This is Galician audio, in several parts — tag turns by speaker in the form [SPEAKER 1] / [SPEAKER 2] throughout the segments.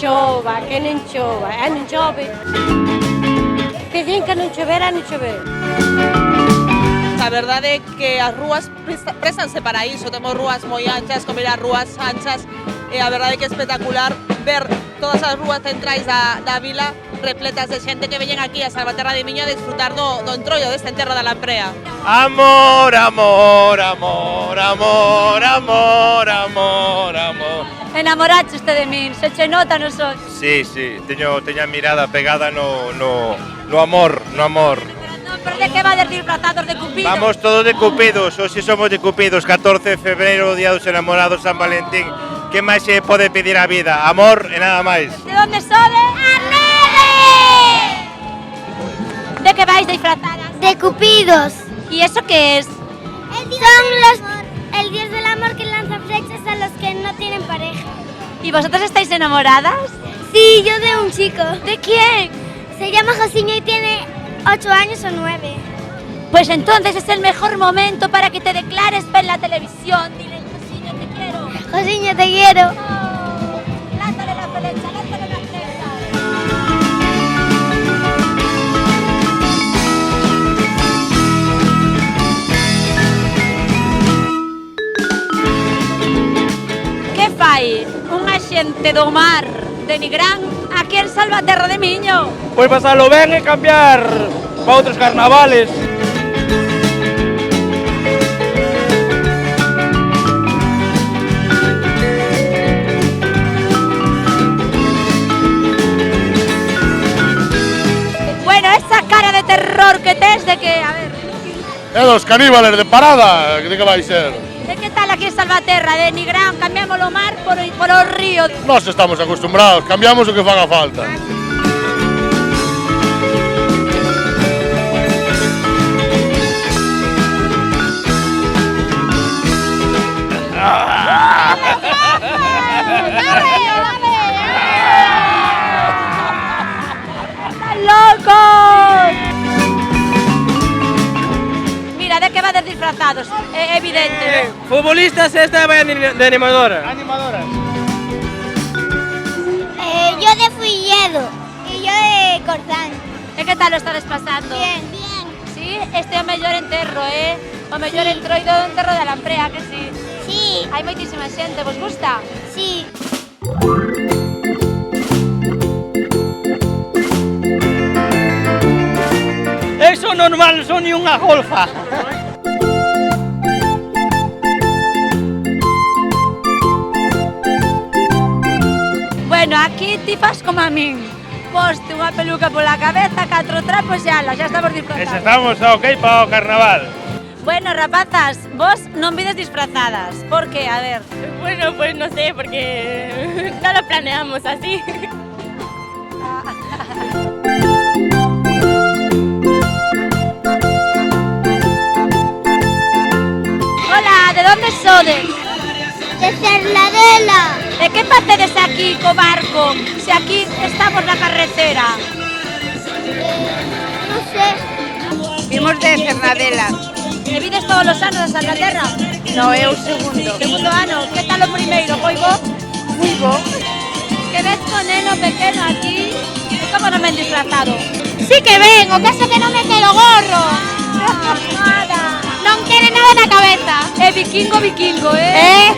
[SPEAKER 1] chova, e non chove. Que din que non choverá, non chover.
[SPEAKER 2] A verdade é que as rúas préstanse para iso, temos rúas moi anchas, como as rúas anchas, e a verdade é que é espectacular ver todas as rúas centrais da vila repletas de xente que veñen aquí a Salvaterra de Miño a disfrutar do entroido deste enterro da Lamprea.
[SPEAKER 3] Amor, amor, amor, amor, amor, amor, amor.
[SPEAKER 4] Enamoraste de min, se che nota nos ollos.
[SPEAKER 3] Sí, teño a mirada pegada no amor, no amor.
[SPEAKER 4] Pero de que va de disfrazados de Cupido?
[SPEAKER 3] Vamos todos de Cupidos, hoxe somos de Cupidos, 14 de febreiro, Día dos Enamorados, San Valentín. Que máis se pode pedir a vida? Amor e nada máis.
[SPEAKER 4] De onde sodes? De que vais disfrazadas?
[SPEAKER 5] De Cupidos.
[SPEAKER 4] ¿Y eso qué es?
[SPEAKER 5] El dios del amor que lanza flechas a los que no tienen pareja.
[SPEAKER 4] ¿Y vosotras estáis enamoradas?
[SPEAKER 5] Sí, yo de un chico.
[SPEAKER 4] ¿De quién?
[SPEAKER 5] Se llama Josiño y tiene 8 años o 9.
[SPEAKER 4] Pues entonces es el mejor momento para que te declares en la televisión. Dile, Josiño, te quiero.
[SPEAKER 5] Josiño, te quiero.
[SPEAKER 4] Lánzale la flecha, lánzale la flecha. Que fai un axente do mar de Nigrán aquí en Salvaterra de Miño?
[SPEAKER 6] Pois pasalo ben e cambiar para outros carnavales.
[SPEAKER 4] Bueno, esa cara de terror que tes de que, a ver,
[SPEAKER 3] É dos caníbales de parada, de que vai ser?
[SPEAKER 4] de que tal aquí en Salvaterra de Nigrán? Cambiamos o mar por o río.
[SPEAKER 3] Nós estamos acostumbrados, cambiamos o que faga falta.
[SPEAKER 4] ¡Están locos! Mira, de que va disfrazados, é evidente.
[SPEAKER 6] Futbolistas esta vai de animadora.
[SPEAKER 5] Yo de Fuilledo y yo de Corzán.
[SPEAKER 4] E que tal lo estades pasando?
[SPEAKER 5] Bien.
[SPEAKER 4] Sí, este é o mellor enterro, o mellor entroido do enterro da Lamprea, que sí.
[SPEAKER 5] Sí,
[SPEAKER 4] Hai moitísima xente, vos gusta?
[SPEAKER 5] sí.
[SPEAKER 6] Eso normal, son ni unha golfa.
[SPEAKER 4] Bueno, aquí ti fas como a min. Poste unha peluca pola cabeza, 4 trapos e ala, xa estamos
[SPEAKER 3] E
[SPEAKER 4] disfrazados.
[SPEAKER 3] xa estamos ok para o carnaval.
[SPEAKER 4] Bueno, rapazas, vos non vides disfrazadas. Por qué? A ver.
[SPEAKER 7] Bueno, pues no sé, porque no lo planeamos así.
[SPEAKER 4] Hola, de onde sodes?
[SPEAKER 5] De Cerladela.
[SPEAKER 4] E que facedes aquí co barco, se aquí estamos na carretera?
[SPEAKER 5] No sé.
[SPEAKER 2] Vimos de Cernadela.
[SPEAKER 4] E vides todos os anos a Salvaterra?
[SPEAKER 2] No, é o segundo.
[SPEAKER 4] Segundo ano, que tal o primeiro? Foi bo?
[SPEAKER 2] Moi bo.
[SPEAKER 4] Que ves con neno pequeno aquí? Como non ven disfrazado?
[SPEAKER 5] Sí que ven, o caso que non me quero gorro.
[SPEAKER 4] Nada.
[SPEAKER 5] Non quere nada na cabeza.
[SPEAKER 4] É vikingo, eh?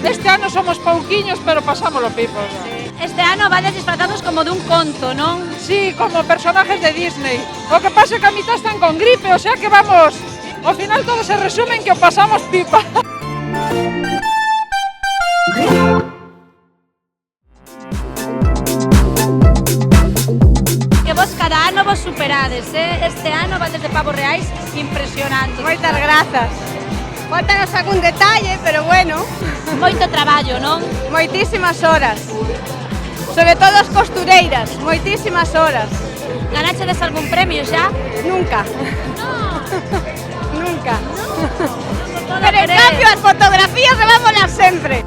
[SPEAKER 8] Este ano somos pouquiños, pero pasámoslo pipo.
[SPEAKER 4] Este ano vades disfrazados como dun conto, non?
[SPEAKER 8] Sí, como personajes de Disney. O que pasa é que a mitad están con gripe, o sea que vamos... Ao final todo se resume en que o pasamos pipa.
[SPEAKER 4] Que vos cada ano vos superades, Este ano vades de pavos reais impresionantes.
[SPEAKER 2] Moitas grazas. Faltanos algún detalle, pero bueno,
[SPEAKER 4] Moito traballo, non?
[SPEAKER 2] moitísimas horas. Sobre todo as costureiras, moitísimas horas.
[SPEAKER 4] Ganachedes algún premio xa?
[SPEAKER 2] Nunca,
[SPEAKER 4] No.
[SPEAKER 2] nunca.
[SPEAKER 4] Todo pero en cambio as fotografías se van a volar sempre.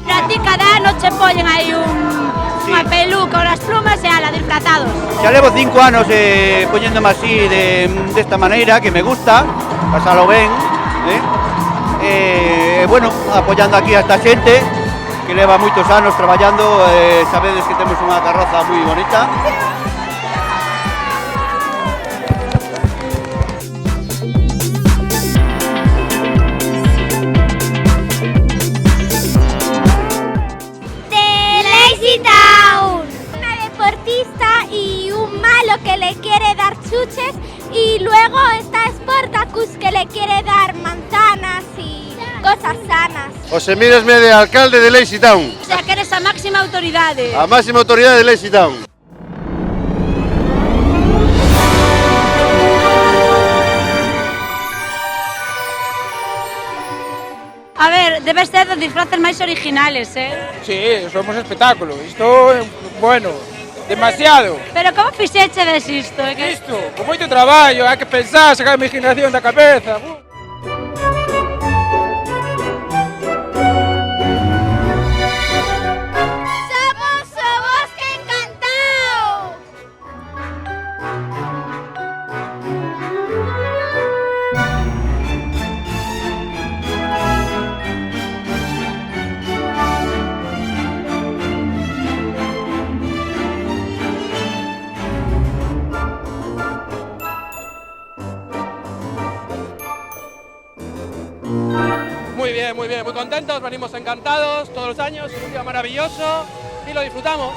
[SPEAKER 1] A ti cada ano che poñen aí unha peluca ou as plumas e ala disfrazados.
[SPEAKER 6] Ya llevo 5 anos poniéndome así de esta maneira, que me gusta, pasalo ben, bueno, apoyando aquí a esta xente que leva moitos anos traballando, sabedes que temos unha carroza moi bonita.
[SPEAKER 5] Una deportista y un malo que le quiere dar chuches y luego está Sportacus que le quiere dar manzanas y cosas sanas.
[SPEAKER 9] José Mires de alcalde de Lazy Town.
[SPEAKER 4] O sea, que eres a máxima autoridade.
[SPEAKER 9] A máxima autoridade de Lazy Town.
[SPEAKER 4] A ver, debes ser dos disfraces máis originales,
[SPEAKER 6] Sí, somos espectáculo, isto é bueno, demasiado.
[SPEAKER 4] Pero como fixechedes isto?
[SPEAKER 6] Isto, con moito traballo, hai que pensar, sacar a imaginación da cabeza.
[SPEAKER 5] ¡Somos o Bosque Encantado!
[SPEAKER 6] Muy bien, muy contentos, venimos encantados todos los años, un día maravilloso y lo disfrutamos.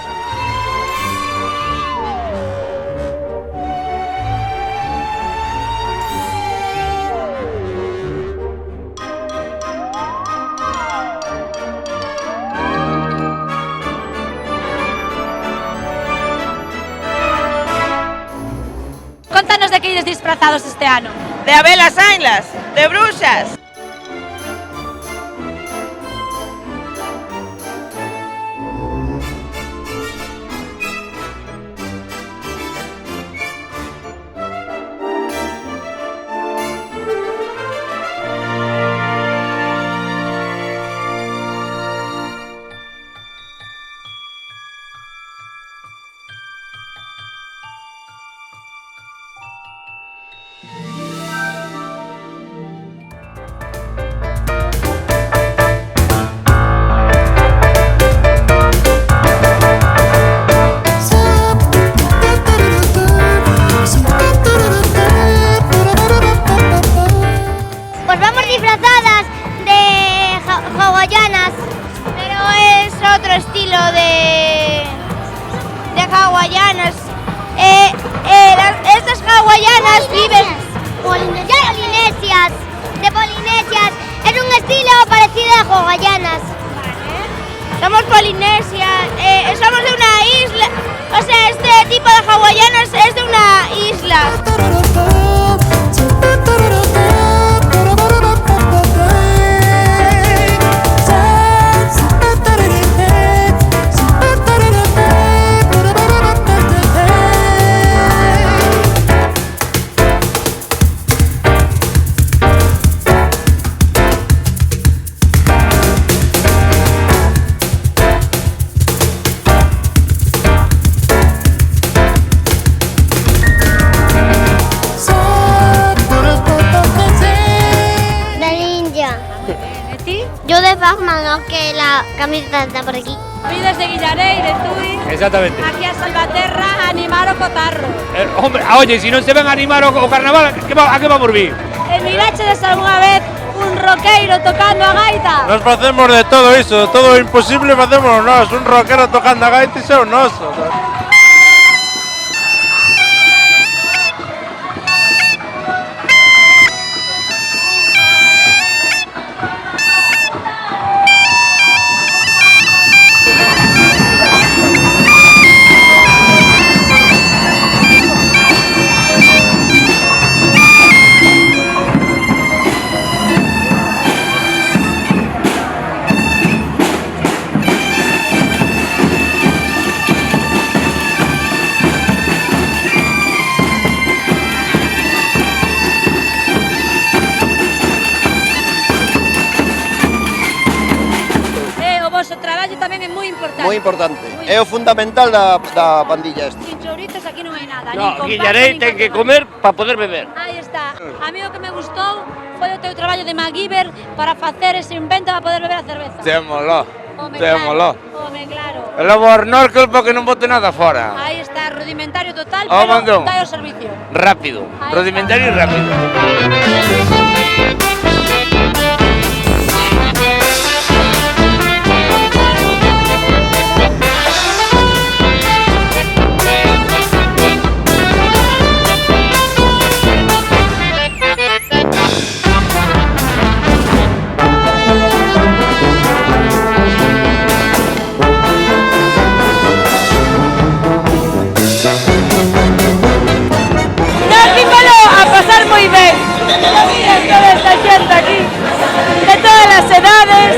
[SPEAKER 4] Contanos de que ides disfrazados este ano.
[SPEAKER 2] De abelas ainlas, de bruxas.
[SPEAKER 5] Pues vamos disfrazadas de hawaianas, pero es otro estilo de hawaianas. Estas hawaianas viven polinesias, de polinesias. Es un estilo parecido a hawaianas. Somos polinesias, somos de una isla, o sea, este tipo de hawaianas es de una isla. De ninja.
[SPEAKER 4] ¿De ti?
[SPEAKER 5] Yo de Batman, aunque la camiseta está por aquí.
[SPEAKER 4] Vides de Guillarei, de Tui,
[SPEAKER 6] Exactamente.
[SPEAKER 4] aquí a Salvaterra a animar o cotarro.
[SPEAKER 6] Hombre, oye, si non se ven a animar o carnaval, a que vamos vir?
[SPEAKER 4] E mirachedes algunha vez un roqueiro tocando a gaita?
[SPEAKER 3] Nos facemos de todo iso, todo o imposible facemos nós, un rockero tocando a gaita e o noso.
[SPEAKER 6] moi importante. É o fundamental da pandilla este.
[SPEAKER 4] Sin chourizos aquí non hai nada.
[SPEAKER 10] No, Guillarei ten que comer para poder beber.
[SPEAKER 4] Aí está. A mí o que me gustou foi o teu traballo de MacGyver para facer ese invento para poder beber a cerveza.
[SPEAKER 10] Témolo,
[SPEAKER 4] Home,
[SPEAKER 10] témolo.
[SPEAKER 4] claro. Home, claro.
[SPEAKER 10] E logo o snorkel para que non bote nada fora.
[SPEAKER 4] Aí está, rudimentario total,
[SPEAKER 10] Oh,
[SPEAKER 4] pero
[SPEAKER 10] mandón.
[SPEAKER 4] dai o servicio.
[SPEAKER 10] Rápido,
[SPEAKER 4] Ahí
[SPEAKER 10] rudimentario e rápido.
[SPEAKER 4] A pasar moi ben. Miren toda esta xente aquí, de todas as edades,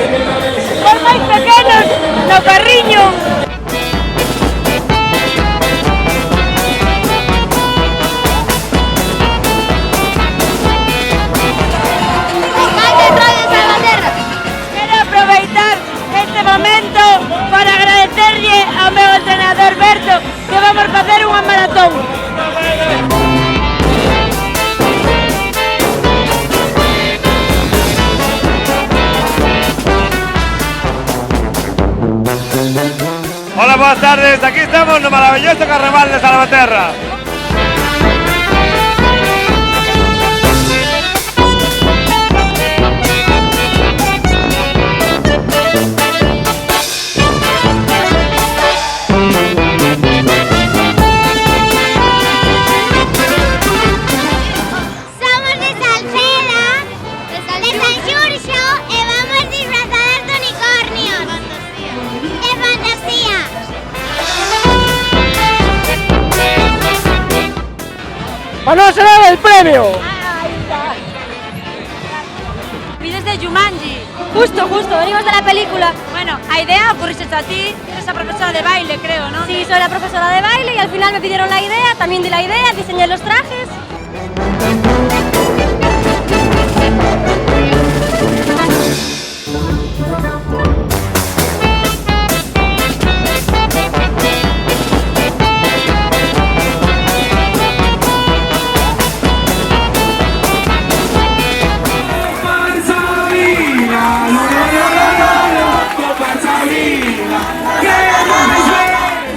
[SPEAKER 4] os máis pequenos no carriño. Quero aproveitar este momento para agradecerlle ao meu entrenador Berto que vamos facer unha maratón.
[SPEAKER 3] Hola, boas tardes, aquí estamos no maravilloso Carnaval de Salvaterra.
[SPEAKER 5] Somos de Salceda, de San Xurxo, e vamos disfrazadas de unicornios. De fantasía.
[SPEAKER 8] ¡Para no será el premio!
[SPEAKER 4] Pides de Jumanji. Justo, venimos de la película. Bueno, a idea ocurriese a ti, eres la profesora de baile, creo, ¿no?
[SPEAKER 7] Sí, soy la profesora de baile y al final me pidieron la idea, también di la idea, diseñé los trajes.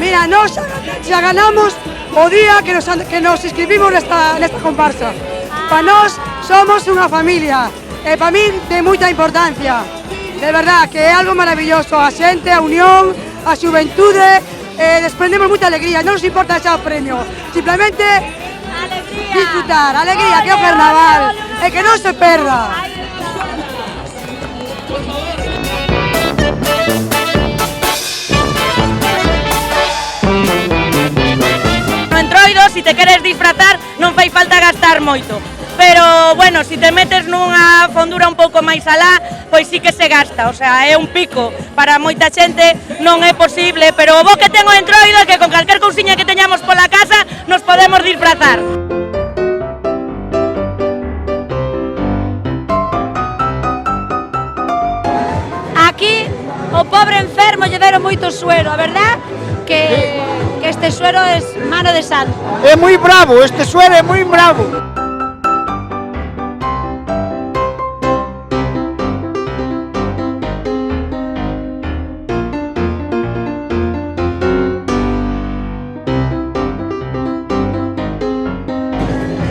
[SPEAKER 8] Mira, nos xa ganamos o día que nos inscribimos nesta comparsa. Para nós somos unha familia e para min de moita importancia. De verdad que é algo maravilloso, a xente, a unión, a xuventude, desprendemos moita alegría, non nos importa xa o premio, simplemente disfrutar, alegría, que é o carnaval, e que non se perda.
[SPEAKER 2] No Entroido, si te queres disfrazar, non fai falta gastar moito. Pero, bueno, si te metes nunha fondura un pouco máis alá, pois sí que se gasta, o sea, é un pico. Para moita xente non é posible, pero o bo que ten o Entroido é que con calquer cousiña que teñamos pola casa nos podemos disfrazar.
[SPEAKER 4] Aquí o pobre enfermo lle deron moito suero, a verdad? Que este suero es mano de santo.
[SPEAKER 8] É moi bravo, este suero é moi bravo.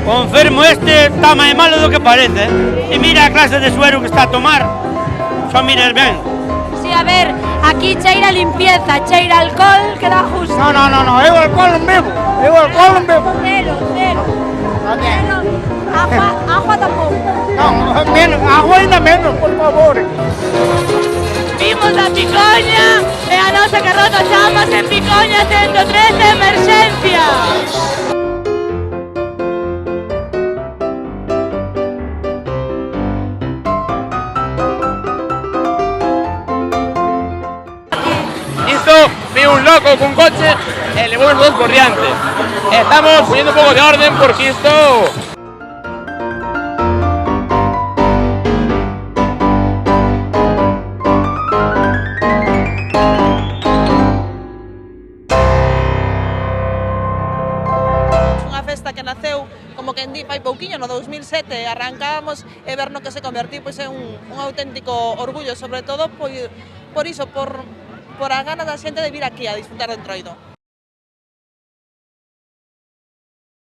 [SPEAKER 10] O enfermo este está máis malo do que parece. E mira a clase de suero que está a tomar. Só miras ben.
[SPEAKER 4] Sí, a ver, aquí cheira limpieza, cheira alcohol, que dá justo.
[SPEAKER 8] No, eu alcohol non bebo,
[SPEAKER 4] Cero. Agua tampouco.
[SPEAKER 8] Non, menos, agua ainda menos, por favor.
[SPEAKER 4] Vimos a Picoña e a nosa carroza chamas en Picoña 113 emerxencia.
[SPEAKER 10] Vi un loco con coche e levou os dos por diante. Estamos poniendo un pouco de orden porque isto...
[SPEAKER 2] pouquiño, no 2007 arrancábamos e ver no que se convertiu, pois é un auténtico orgullo, sobre todo por iso, por as ganas da xente de vir aquí a disfrutar do Entroido.